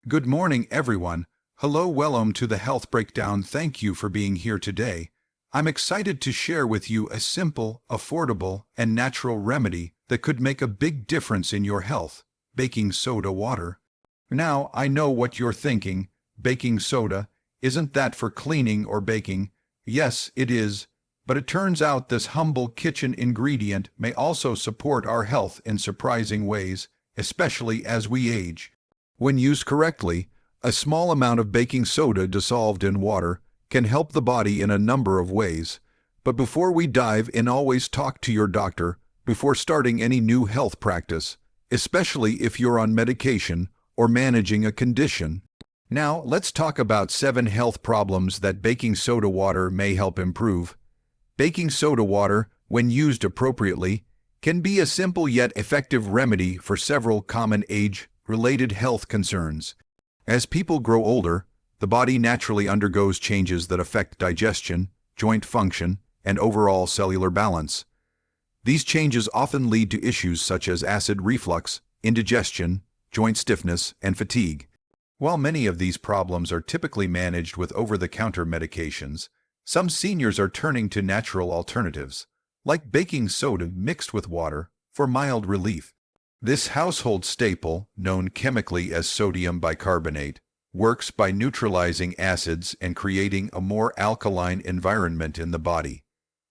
Good morning, everyone. Hello, welcome to the Health Breakdown. Thank you for being here today. I'm excited to share with you a simple, affordable, and natural remedy that could make a big difference in your health: baking soda water. Now, I know what you're thinking. Baking soda, isn't that for cleaning or baking? Yes, it is. But it turns out this humble kitchen ingredient may also support our health in surprising ways, especially as we age. When used correctly, a small amount of baking soda dissolved in water can help the body in a number of ways. But before we dive in, always talk to your doctor before starting any new health practice, especially if you're on medication or managing a condition. Now, let's talk about 7 health problems that baking soda water may help improve. Baking soda water, when used appropriately, can be a simple yet effective remedy for several common age-related health concerns. As people grow older, the body naturally undergoes changes that affect digestion, joint function, and overall cellular balance. These changes often lead to issues such as acid reflux, indigestion, joint stiffness, and fatigue. While many of these problems are typically managed with over-the-counter medications, some seniors are turning to natural alternatives, like baking soda mixed with water, for mild relief. This household staple, known chemically as sodium bicarbonate, works by neutralizing acids and creating a more alkaline environment in the body.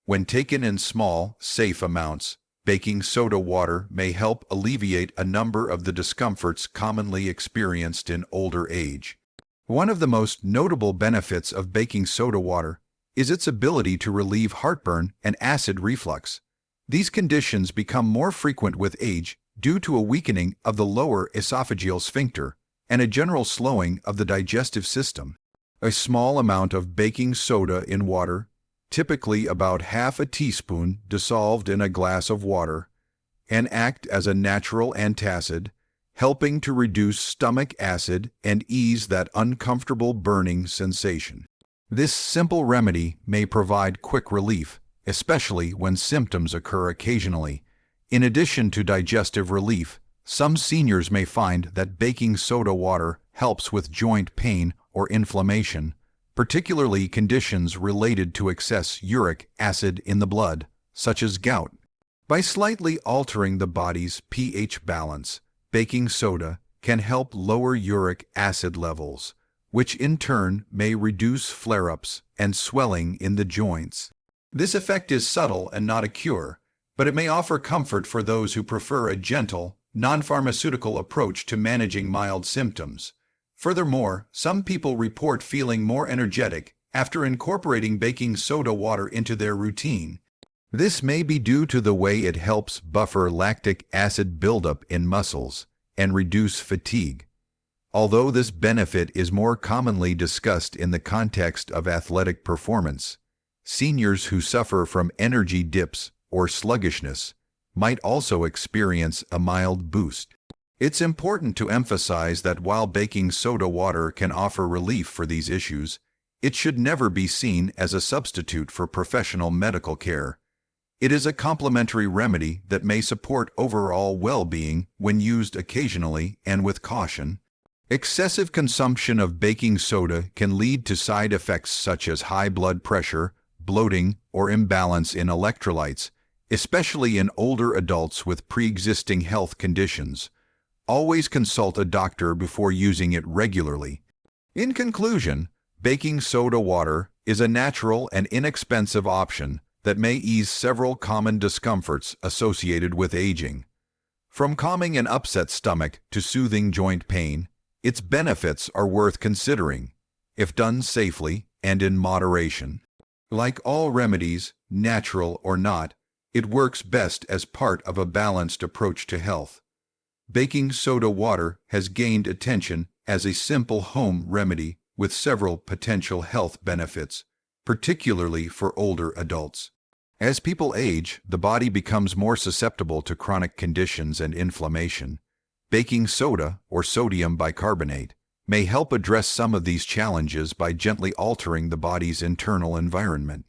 When taken in small, safe amounts, baking soda water may help alleviate a number of the discomforts commonly experienced in older age. One of the most notable benefits of baking soda water is its ability to relieve heartburn and acid reflux. These conditions become more frequent with age due to a weakening of the lower esophageal sphincter and a general slowing of the digestive system. A small amount of baking soda in water, typically about half a teaspoon dissolved in a glass of water, can act as a natural antacid, helping to reduce stomach acid and ease that uncomfortable burning sensation. This simple remedy may provide quick relief, especially when symptoms occur occasionally. In addition to digestive relief, some seniors may find that baking soda water helps with joint pain or inflammation, particularly conditions related to excess uric acid in the blood, such as gout. By slightly altering the body's pH balance, baking soda can help lower uric acid levels, which in turn may reduce flare-ups and swelling in the joints. This effect is subtle and not a cure, but it may offer comfort for those who prefer a gentle, non-pharmaceutical approach to managing mild symptoms. Furthermore, some people report feeling more energetic after incorporating baking soda water into their routine. This may be due to the way it helps buffer lactic acid buildup in muscles and reduce fatigue. Although this benefit is more commonly discussed in the context of athletic performance, seniors who suffer from energy dips or sluggishness might also experience a mild boost. It's important to emphasize that while baking soda water can offer relief for these issues, it should never be seen as a substitute for professional medical care. It is a complementary remedy that may support overall well-being when used occasionally and with caution. Excessive consumption of baking soda can lead to side effects such as high blood pressure, bloating, or imbalance in electrolytes, especially in older adults with pre-existing health conditions. Always consult a doctor before using it regularly. In conclusion, baking soda water is a natural and inexpensive option that may ease several common discomforts associated with aging. From calming an upset stomach to soothing joint pain, its benefits are worth considering, if done safely and in moderation. Like all remedies, natural or not, it works best as part of a balanced approach to health. Baking soda water has gained attention as a simple home remedy with several potential health benefits, particularly for older adults. As people age, the body becomes more susceptible to chronic conditions and inflammation. Baking soda, or sodium bicarbonate, may help address some of these challenges by gently altering the body's internal environment.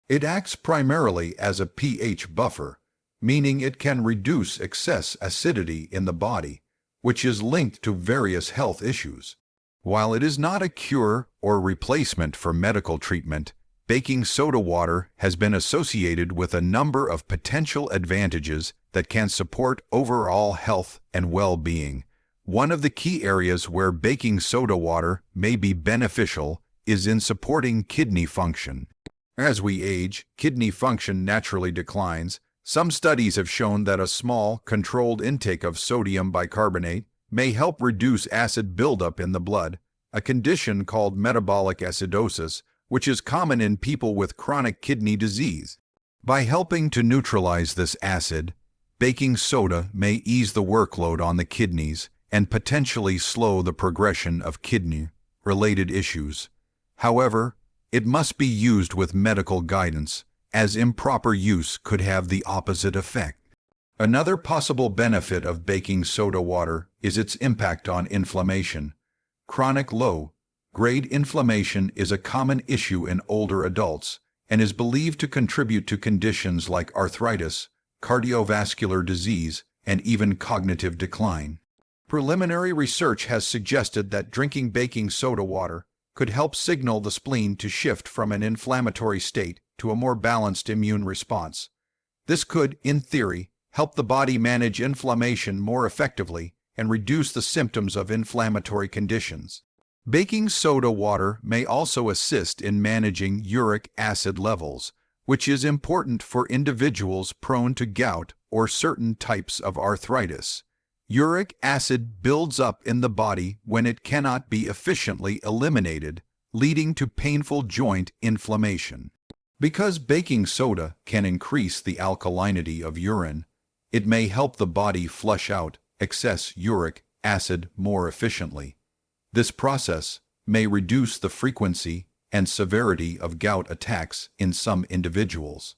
It acts primarily as a pH buffer, meaning it can reduce excess acidity in the body, which is linked to various health issues. While it is not a cure or replacement for medical treatment, baking soda water has been associated with a number of potential advantages that can support overall health and well-being. One of the key areas where baking soda water may be beneficial is in supporting kidney function. As we age, kidney function naturally declines. Some studies have shown that a small, controlled intake of sodium bicarbonate may help reduce acid buildup in the blood, a condition called metabolic acidosis, which is common in people with chronic kidney disease. By helping to neutralize this acid, baking soda may ease the workload on the kidneys and potentially slow the progression of kidney-related issues. However, it must be used with medical guidance, as improper use could have the opposite effect. Another possible benefit of baking soda water is its impact on inflammation. Chronic low-grade inflammation is a common issue in older adults and is believed to contribute to conditions like arthritis, cardiovascular disease, and even cognitive decline. Preliminary research has suggested that drinking baking soda water could help signal the spleen to shift from an inflammatory state to a more balanced immune response. This could, in theory, help the body manage inflammation more effectively and reduce the symptoms of inflammatory conditions. Baking soda water may also assist in managing uric acid levels, which is important for individuals prone to gout or certain types of arthritis. Uric acid builds up in the body when it cannot be efficiently eliminated, leading to painful joint inflammation. Because baking soda can increase the alkalinity of urine, it may help the body flush out excess uric acid more efficiently. This process may reduce the frequency and severity of gout attacks in some individuals.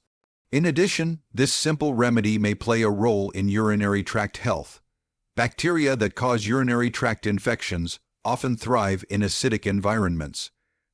In addition, this simple remedy may play a role in urinary tract health. Bacteria that cause urinary tract infections often thrive in acidic environments.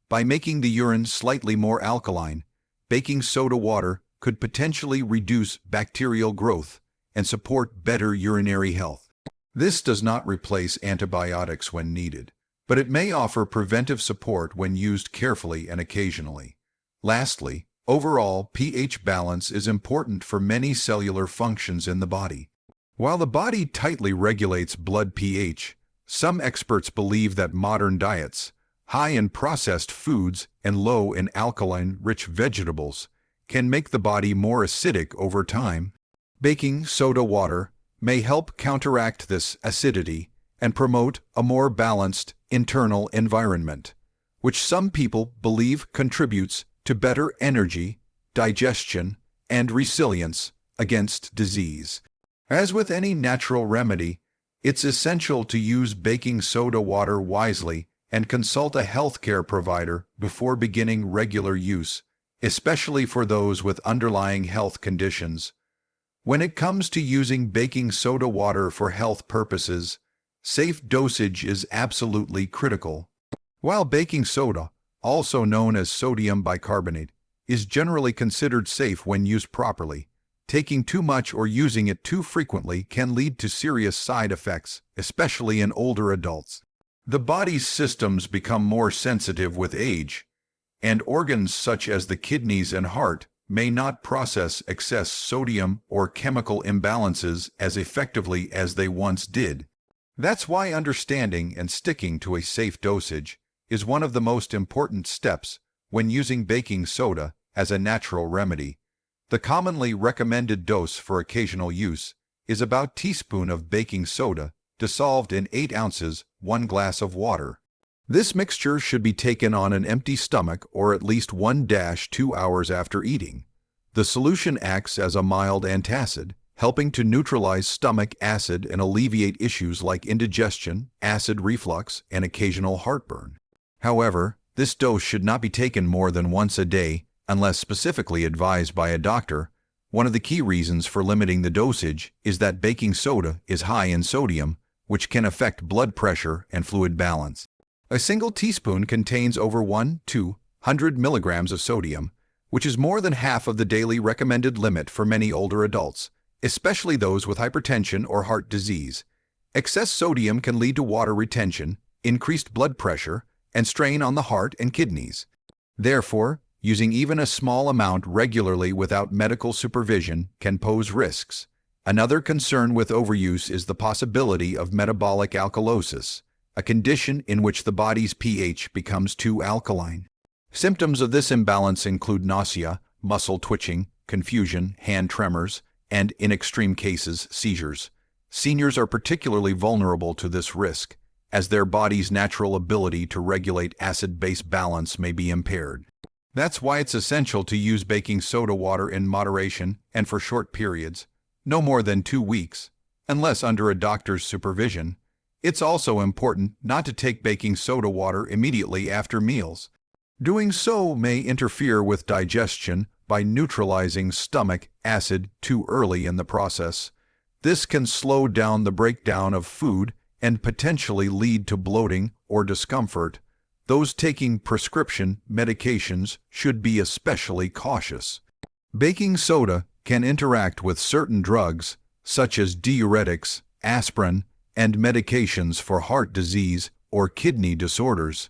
By making the urine slightly more alkaline, baking soda water could potentially reduce bacterial growth and support better urinary health. This does not replace antibiotics when needed, but it may offer preventive support when used carefully and occasionally. Lastly, overall pH balance is important for many cellular functions in the body. While the body tightly regulates blood pH, some experts believe that modern diets, high in processed foods and low in alkaline-rich vegetables, can make the body more acidic over time. Baking soda water may help counteract this acidity and promote a more balanced internal environment, which some people believe contributes to better energy, digestion, and resilience against disease. As with any natural remedy, it's essential to use baking soda water wisely and consult a healthcare provider before beginning regular use, especially for those with underlying health conditions. When it comes to using baking soda water for health purposes, safe dosage is absolutely critical. While baking soda, also known as sodium bicarbonate, is generally considered safe when used properly, taking too much or using it too frequently can lead to serious side effects, especially in older adults. The body's systems become more sensitive with age, and organs such as the kidneys and heart may not process excess sodium or chemical imbalances as effectively as they once did. That's why understanding and sticking to a safe dosage is one of the most important steps when using baking soda as a natural remedy. The commonly recommended dose for occasional use is about a teaspoon of baking soda dissolved in 8 ounces, 1 glass of water. This mixture should be taken on an empty stomach or at least 1-2 hours after eating. The solution acts as a mild antacid, helping to neutralize stomach acid and alleviate issues like indigestion, acid reflux, and occasional heartburn. However, this dose should not be taken more than once a day unless specifically advised by a doctor. One of the key reasons for limiting the dosage is that baking soda is high in sodium, which can affect blood pressure and fluid balance. A single teaspoon contains over 100 milligrams of sodium, which is more than half of the daily recommended limit for many older adults, especially those with hypertension or heart disease. Excess sodium can lead to water retention, increased blood pressure, and strain on the heart and kidneys. Therefore, using even a small amount regularly without medical supervision can pose risks. Another concern with overuse is the possibility of metabolic alkalosis, a condition in which the body's pH becomes too alkaline. Symptoms of this imbalance include nausea, muscle twitching, confusion, hand tremors, and, in extreme cases, seizures. Seniors are particularly vulnerable to this risk, as their body's natural ability to regulate acid-base balance may be impaired. That's why it's essential to use baking soda water in moderation and for short periods, no more than 2 weeks, unless under a doctor's supervision. It's also important not to take baking soda water immediately after meals. Doing so may interfere with digestion by neutralizing stomach acid too early in the process. This can slow down the breakdown of food and potentially lead to bloating or discomfort. Those taking prescription medications should be especially cautious. Baking soda can interact with certain drugs, such as diuretics, aspirin, and medications for heart disease or kidney disorders.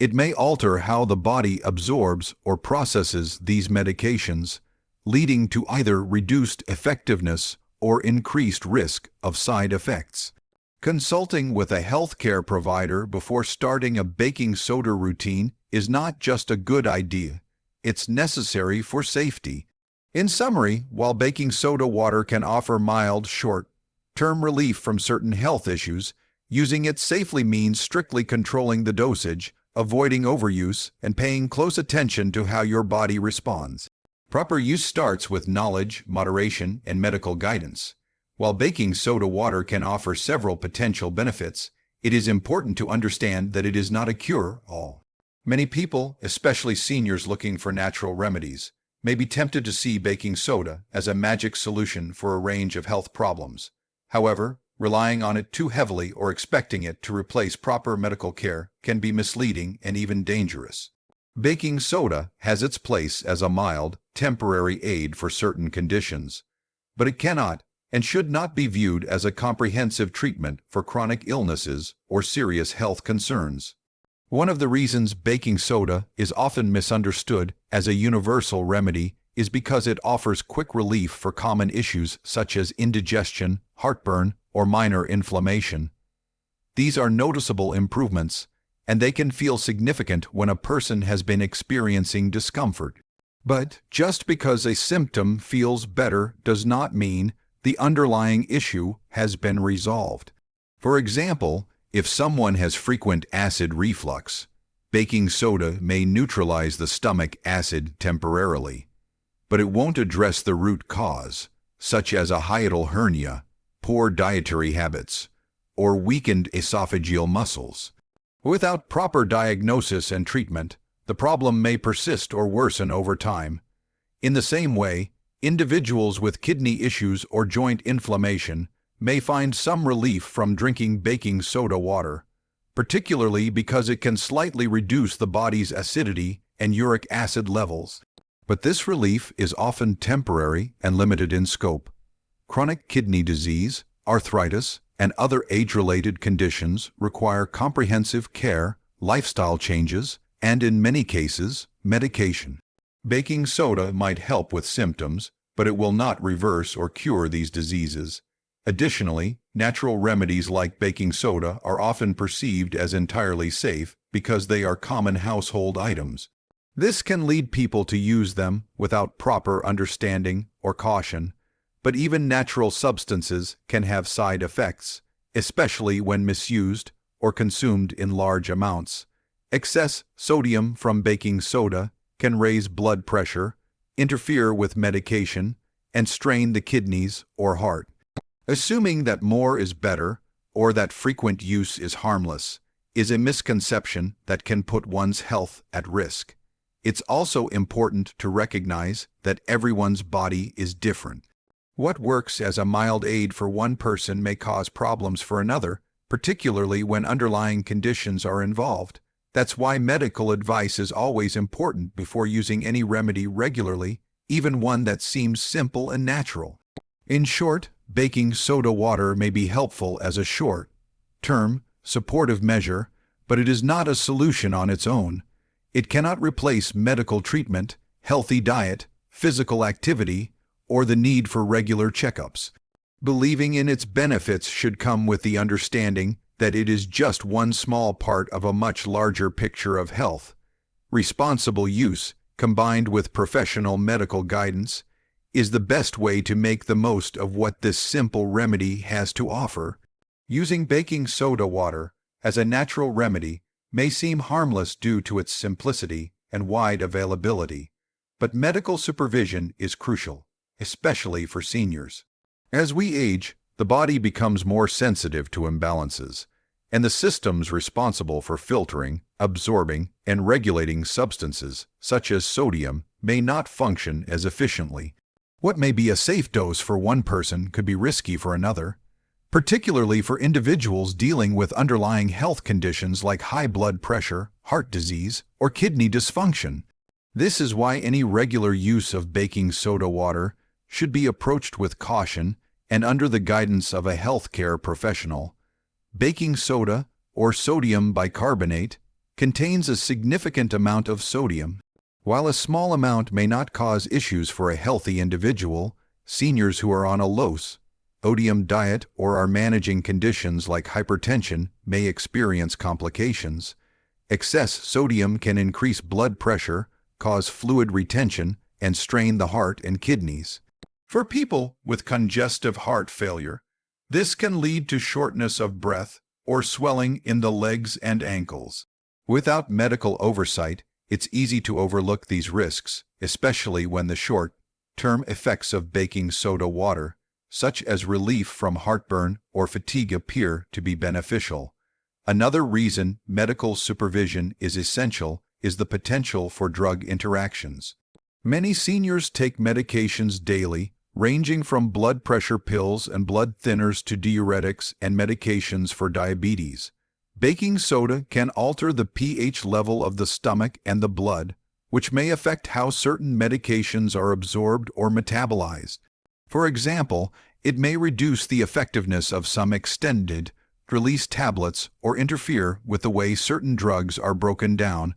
It may alter how the body absorbs or processes these medications, leading to either reduced effectiveness or increased risk of side effects. Consulting with a healthcare provider before starting a baking soda routine is not just a good idea, it's necessary for safety. In summary, while baking soda water can offer mild, short-term relief from certain health issues, using it safely means strictly controlling the dosage, avoiding overuse, and paying close attention to how your body responds. Proper use starts with knowledge, moderation, and medical guidance. While baking soda water can offer several potential benefits, it is important to understand that it is not a cure-all. Many people, especially seniors looking for natural remedies, may be tempted to see baking soda as a magic solution for a range of health problems. However, relying on it too heavily or expecting it to replace proper medical care can be misleading and even dangerous. Baking soda has its place as a mild, temporary aid for certain conditions, but it cannot and should not be viewed as a comprehensive treatment for chronic illnesses or serious health concerns. One of the reasons baking soda is often misunderstood as a universal remedy is because it offers quick relief for common issues such as indigestion, heartburn, or minor inflammation. These are noticeable improvements, and they can feel significant when a person has been experiencing discomfort. But just because a symptom feels better does not mean the underlying issue has been resolved. For example, if someone has frequent acid reflux, baking soda may neutralize the stomach acid temporarily, but it won't address the root cause, such as a hiatal hernia, poor dietary habits, or weakened esophageal muscles. Without proper diagnosis and treatment, the problem may persist or worsen over time. In the same way, individuals with kidney issues or joint inflammation may find some relief from drinking baking soda water, particularly because it can slightly reduce the body's acidity and uric acid levels. But this relief is often temporary and limited in scope. Chronic kidney disease, arthritis, and other age-related conditions require comprehensive care, lifestyle changes, and in many cases, medication. Baking soda might help with symptoms, but it will not reverse or cure these diseases. Additionally, natural remedies like baking soda are often perceived as entirely safe because they are common household items. This can lead people to use them without proper understanding or caution. But even natural substances can have side effects, especially when misused or consumed in large amounts. Excess sodium from baking soda can raise blood pressure, interfere with medication, and strain the kidneys or heart. Assuming that more is better or that frequent use is harmless is a misconception that can put one's health at risk. It's also important to recognize that everyone's body is different. What works as a mild aid for one person may cause problems for another, particularly when underlying conditions are involved. That's why medical advice is always important before using any remedy regularly, even one that seems simple and natural. In short, baking soda water may be helpful as a short-term, supportive measure, but it is not a solution on its own. It cannot replace medical treatment, healthy diet, physical activity, or the need for regular checkups. Believing in its benefits should come with the understanding that it is just one small part of a much larger picture of health. Responsible use, combined with professional medical guidance, is the best way to make the most of what this simple remedy has to offer. Using baking soda water as a natural remedy may seem harmless due to its simplicity and wide availability, but medical supervision is crucial, especially for seniors. As we age, the body becomes more sensitive to imbalances, and the systems responsible for filtering, absorbing, and regulating substances, such as sodium, may not function as efficiently. What may be a safe dose for one person could be risky for another, particularly for individuals dealing with underlying health conditions like high blood pressure, heart disease, or kidney dysfunction. This is why any regular use of baking soda water should be approached with caution and under the guidance of a healthcare professional. Baking soda, or sodium bicarbonate, contains a significant amount of sodium. While a small amount may not cause issues for a healthy individual, seniors who are on a low-sodium diet or are managing conditions like hypertension may experience complications. Excess sodium can increase blood pressure, cause fluid retention, and strain the heart and kidneys. For people with congestive heart failure, this can lead to shortness of breath or swelling in the legs and ankles. Without medical oversight, it's easy to overlook these risks, especially when the short-term effects of baking soda water, such as relief from heartburn or fatigue, appear to be beneficial. Another reason medical supervision is essential is the potential for drug interactions. Many seniors take medications daily, ranging from blood pressure pills and blood thinners to diuretics and medications for diabetes. Baking soda can alter the pH level of the stomach and the blood, which may affect how certain medications are absorbed or metabolized. For example, it may reduce the effectiveness of some extended-release tablets or interfere with the way certain drugs are broken down.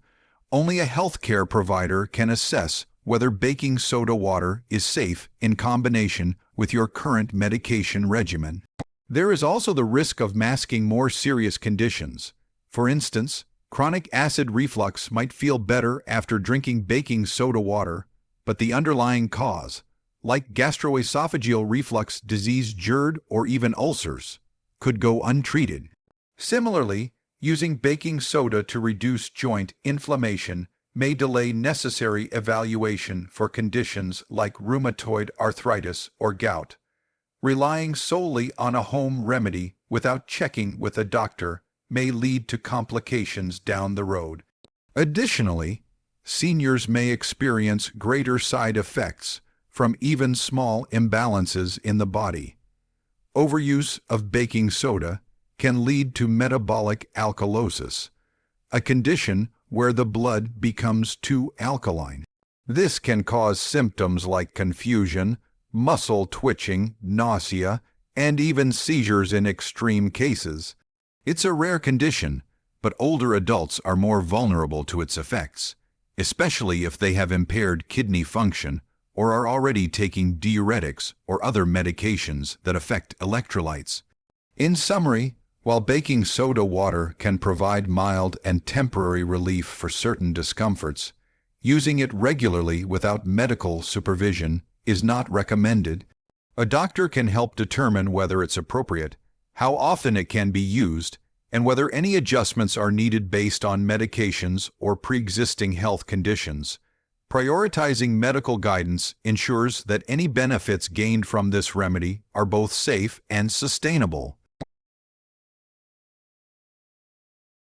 Only a healthcare provider can assess whether baking soda water is safe in combination with your current medication regimen. There is also the risk of masking more serious conditions. For instance, chronic acid reflux might feel better after drinking baking soda water, but the underlying cause, like gastroesophageal reflux disease, GERD, or even ulcers, could go untreated. Similarly, using baking soda to reduce joint inflammation may delay necessary evaluation for conditions like rheumatoid arthritis or gout. Relying solely on a home remedy without checking with a doctor may lead to complications down the road. Additionally, seniors may experience greater side effects from even small imbalances in the body. Overuse of baking soda can lead to metabolic alkalosis, a condition where the blood becomes too alkaline. This can cause symptoms like confusion, muscle twitching, nausea, and even seizures in extreme cases. It's a rare condition, but older adults are more vulnerable to its effects, especially if they have impaired kidney function or are already taking diuretics or other medications that affect electrolytes. In summary, while baking soda water can provide mild and temporary relief for certain discomforts, using it regularly without medical supervision is not recommended. A doctor can help determine whether it's appropriate, how often it can be used, and whether any adjustments are needed based on medications or pre-existing health conditions. Prioritizing medical guidance ensures that any benefits gained from this remedy are both safe and sustainable.